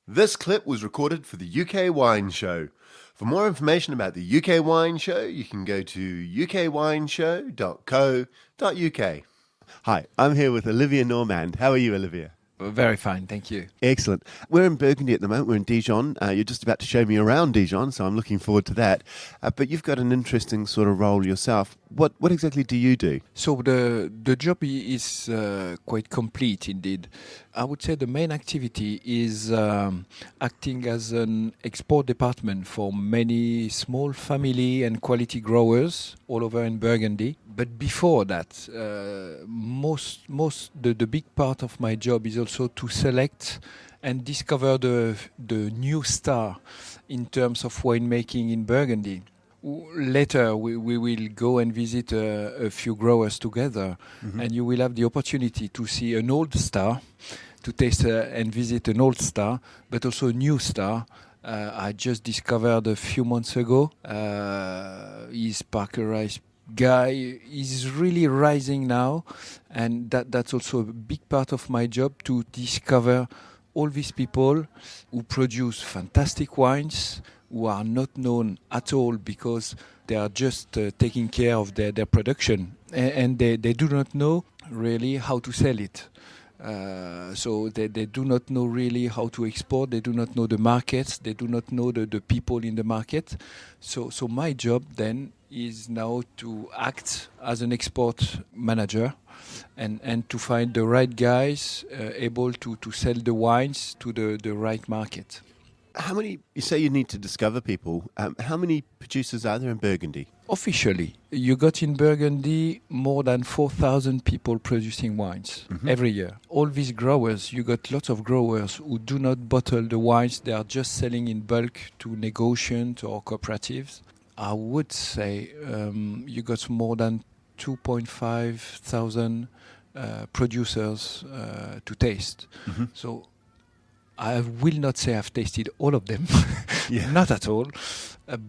This clip was recorded for the UK Wine Show. For more information about the UK Wine Show, you can go to ukwineshow.co.uk. Hi, I'm here with Olivier Normand. How are you, Olivier? Very fine, thank you. Excellent. We're in Burgundy at the moment. We're in Dijon. You're just about to show me around Dijon, so I'm looking forward to that. But you've got an interesting sort of role yourself. What exactly do you do? So the job is quite complete indeed. I would say the main activity is acting as an export department for many small family and quality growers all over in Burgundy. But before that, the big part of my job is also to select and discover the new star in terms of winemaking in Burgundy. Later, we will go and visit a few growers together, and you will have the opportunity to see an old star, to taste and visit an old star, but also a new star. I just discovered a few months ago. He's Parkerized guy is really rising now, and that's also a big part of my job, to discover all these people who produce fantastic wines, who are not known at all because they are just taking care of their production, and they do not know really how to sell it. So they do not know really how to export, they do not know the markets, they do not know the people in the market. So my job then is now to act as an export manager and to find the right guys able to sell the wines to the right market. You say you need to discover people. How many producers are there in Burgundy? Officially, you got in Burgundy more than 4,000 people producing wines every year. All these growers, you got lots of growers who do not bottle the wines, they are just selling in bulk to negotiants or cooperatives. I would say you got more than 2.5 thousand producers to taste. So I will not say I've tasted all of them, not at all,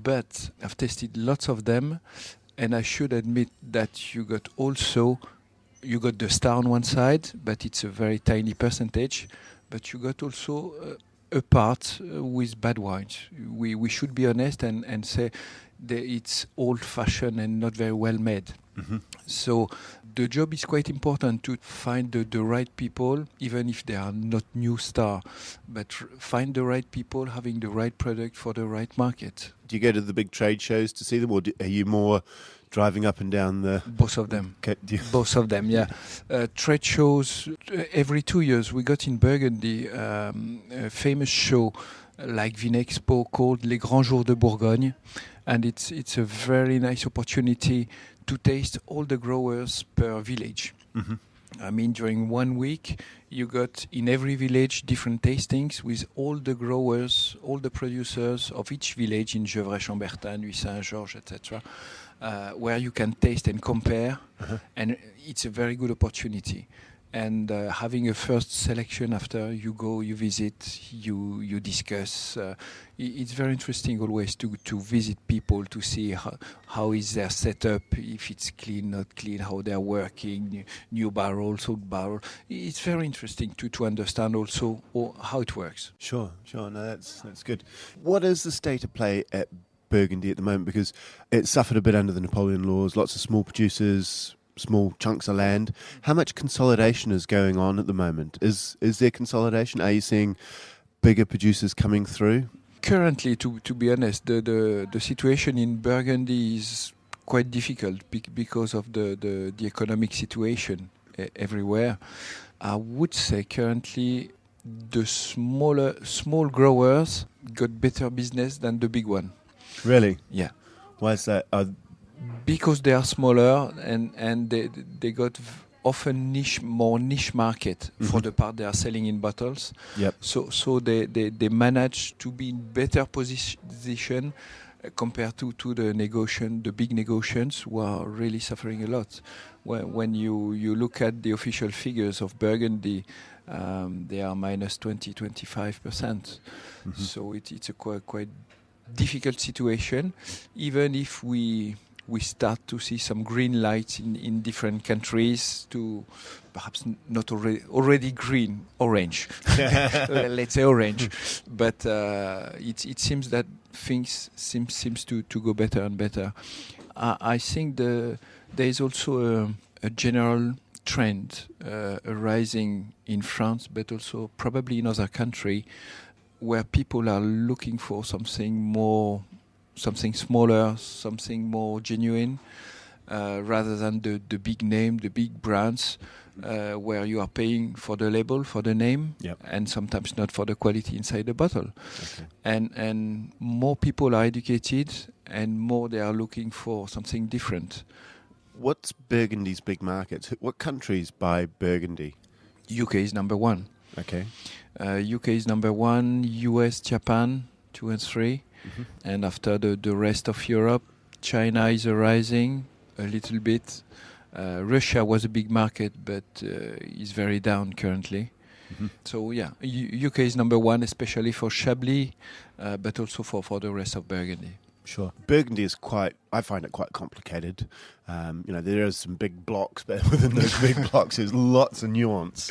but I've tasted lots of them, and I should admit that you got the star on one side, but it's a very tiny percentage, but you got also a part with bad wines. We should be honest and say that it's old-fashioned and not very well made. So the job is quite important, to find the right people, even if they are not new star, but find the right people having the right product for the right market. Do you go to the big trade shows to see them, or are you more driving up and down the... Both of them. Both of them, yeah. Trade shows, every 2 years we got in Burgundy a famous show like Vinexpo called Les Grands Jours de Bourgogne, and it's a very nice opportunity to taste all the growers per village. I mean, during 1 week, you got in every village different tastings with all the growers, all the producers of each village in Gevrey-Chambertin, Nuit-Saint-Georges, etc., where you can taste and compare, and it's a very good opportunity. And having a first selection after you go, you visit, you discuss. It's very interesting always to visit people, to see how is their setup, if it's clean, not clean, how they're working, new barrels, old barrel. It's very interesting to understand also how it works. Sure. No, that's good. What is the state of play at Burgundy at the moment? Because it suffered a bit under the Napoleon laws, lots of small producers, small chunks of land. How much consolidation is going on at the moment? Is there consolidation? Are you seeing bigger producers coming through? Currently, to be honest, the situation in Burgundy is quite difficult because of the economic situation everywhere. I would say currently the small growers got better business than the big one. Really? Yeah. Why is that? Because they are smaller and they got often more niche market for the part they are selling in bottles. Yep. So they manage to be in better position compared to the big negotiants who are really suffering a lot. When you look at the official figures of Burgundy, they are minus 20-25%. So it's a quite difficult situation, even if we we start to see some green lights in different countries to perhaps not already green, orange. Let's say orange. But it seems that things seems to go better and better. I think there is also a general trend arising in France, but also probably in other countries, where people are looking for something smaller, something more genuine, rather than the big name, the big brands, where you are paying for the label, for the name, and sometimes not for the quality inside the bottle. Okay. And more people are educated, and more they are looking for something different. What's Burgundy's big markets? What countries buy Burgundy? UK is number one. Okay. UK is number one, US, Japan, 2 and 3. Mm-hmm. And after the rest of Europe, China is rising a little bit. Russia was a big market, but is very down currently. Mm-hmm. So yeah, UK is number one, especially for Chablis, but also for the rest of Burgundy. Sure. Burgundy is I find it quite complicated. There are some big blocks, but within those big blocks there's lots of nuance.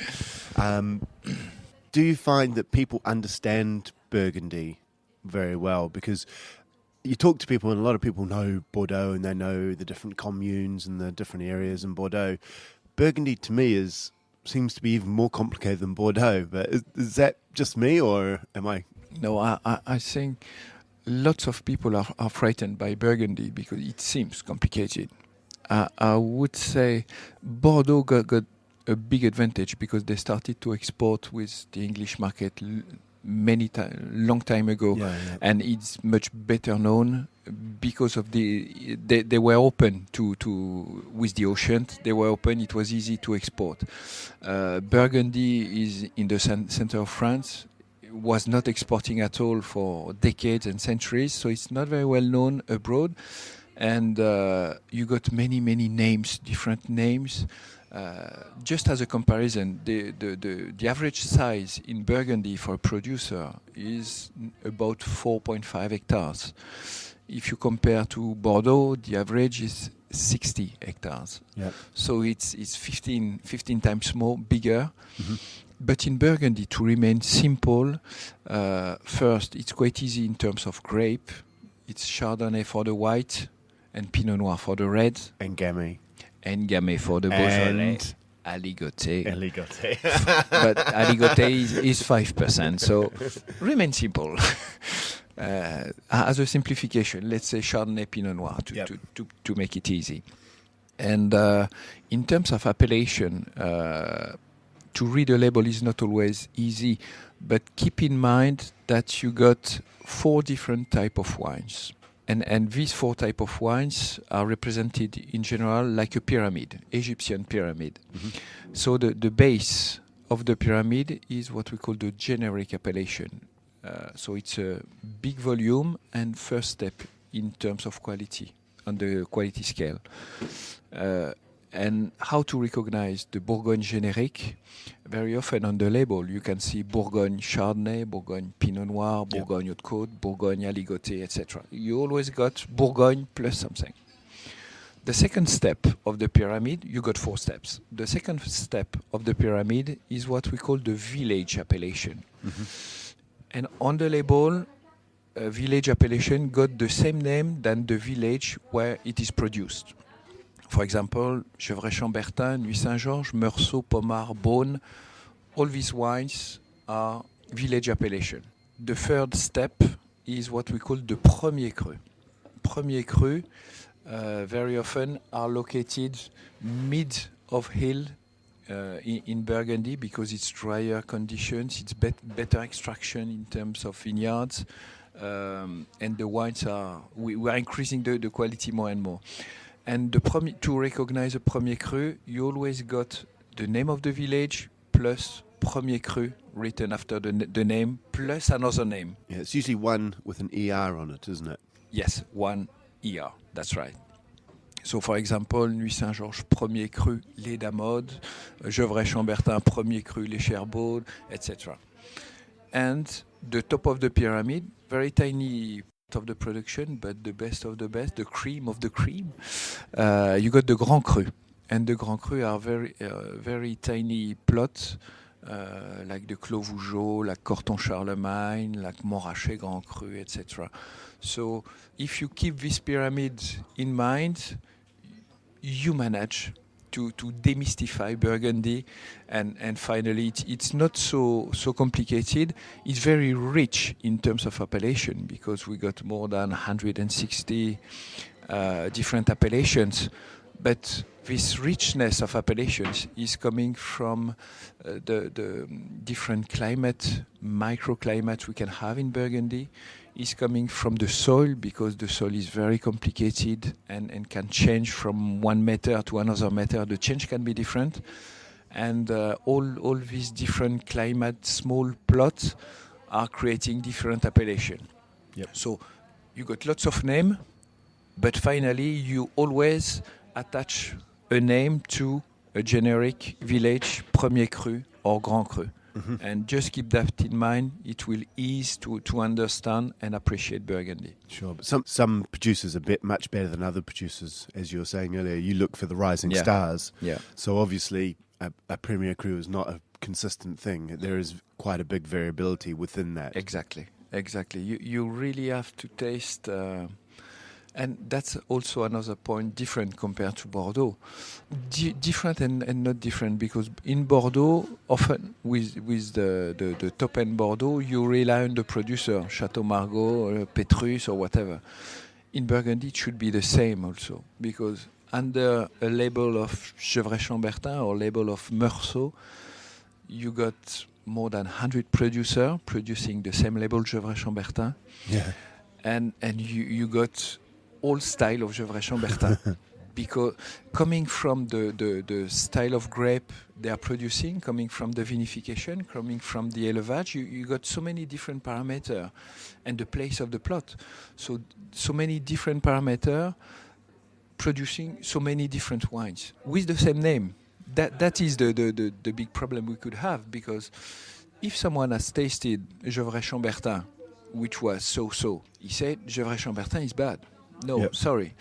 Do you find that people understand Burgundy very well? Because you talk to people, and a lot of people know Bordeaux, and they know the different communes and the different areas in Bordeaux. Burgundy, to me, seems to be even more complicated than Bordeaux. But is that just me, or am I? No, I think lots of people are frightened by Burgundy because it seems complicated. I would say Bordeaux got a big advantage because they started to export with the English market long time ago, and it's much better known because of they were open to with the ocean. They were open. It was easy to export. Burgundy is in the center of France. Was not exporting at all for decades and centuries, so it's not very well known abroad. And you got many names, different names. Just as a comparison, the average size in Burgundy for a producer is about 4.5 hectares. If you compare to Bordeaux, the average is 60 hectares. Yep. So it's 15 times bigger. Mm-hmm. But in Burgundy, to remain simple, first, it's quite easy in terms of grape. It's Chardonnay for the white and Pinot Noir for the red. And Gamay. And Gamay for the Beaujolais. Aligoté. But Aligoté is 5%, so remain simple. As a simplification, let's say Chardonnay, Pinot Noir to make it easy. And in terms of appellation, to read a label is not always easy, but keep in mind that you got 4 different types of wines. And these 4 types of wines are represented in general like a pyramid, Egyptian pyramid. Mm-hmm. So the base of the pyramid is what we call the generic appellation. So it's a big volume and first step in terms of quality on the quality scale. And how to recognize the Bourgogne générique? Very often on the label you can see Bourgogne Chardonnay, Bourgogne Pinot Noir, Bourgogne Haute Côte, Bourgogne Aligoté, etc. You always got Bourgogne plus something. The second step of the pyramid, you got 4 steps. The second step of the pyramid is what we call the village appellation. Mm-hmm. And on the label, village appellation got the same name than the village where it is produced. For example, Gevrey-Chambertin, Nuit Saint-Georges, Meursault, Pommard, Beaune, all these wines are village appellation. The third step is what we call the premier cru. Premier cru very often are located mid of hill in Burgundy because it's drier conditions, it's better extraction in terms of vineyards, and the wines we are increasing the quality more and more. And to recognize a premier cru, you always got the name of the village plus premier cru written after the name plus another name. Yeah, it's usually one with an ER on it, isn't it? Yes, one ER, that's right. So, for example, Nuit Saint-Georges, premier cru, Les Damodes, Gevrey-Chambertin, premier cru, Les Cherbaudes, etc. And the top of the pyramid, very tiny of the production, but the best of the best, the cream of the cream. You got the Grand Cru, and the Grand Cru are very tiny plots, like the Clos Vougeot, like Corton Charlemagne, like Montrachet Grand Cru, etc. So if you keep this pyramid in mind, you manage to demystify Burgundy, and finally it's not so complicated. It's very rich in terms of appellation, because we got more than 160 different appellations, but this richness of appellations is coming from the different microclimates we can have in Burgundy, is coming from the soil, because the soil is very complicated and can change from one meter to another meter. The change can be different. And all these different climate, small plots are creating different appellation. Yep. So you got lots of names, but finally you always attach a name to a generic village, Premier Cru or Grand Cru. Mm-hmm. And just keep that in mind. It will ease to understand and appreciate Burgundy. Sure, but some producers are much better than other producers, as you were saying earlier. You look for the rising stars. Yeah. So obviously, a Premier Cru is not a consistent thing. There is quite a big variability within that. Exactly. You really have to taste. And that's also another point, different compared to Bordeaux. Different and not different, because in Bordeaux, often with the top-end Bordeaux, you rely on the producer, Chateau Margaux, Petrus, or whatever. In Burgundy, it should be the same also, because under a label of Gevrey-Chambertin or label of Meursault, you got more than 100 producers producing the same label, Gevrey-Chambertin. Yeah. And you got all style of Gevrey-Chambertin, because coming from the style of grape they are producing, coming from the vinification, coming from the élevage, you got so many different parameters, and the place of the plot. So many different parameters producing so many different wines with the same name. That is the big problem we could have, because if someone has tasted Gevrey-Chambertin, which was so, he said Gevrey-Chambertin is bad. No, yep. Sorry.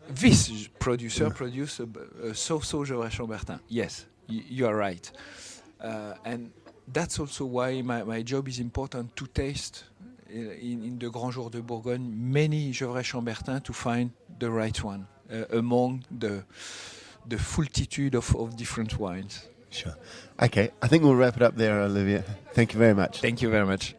This producer produced a so-so Gevrey-Chambertin. Yes, you are right. And that's also why my job is important, to taste in the Grand Jour de Bourgogne many Gevrey-Chambertin to find the right one among the multitude of different wines. Sure. Okay, I think we'll wrap it up there, Olivier. Thank you very much. Thank you very much.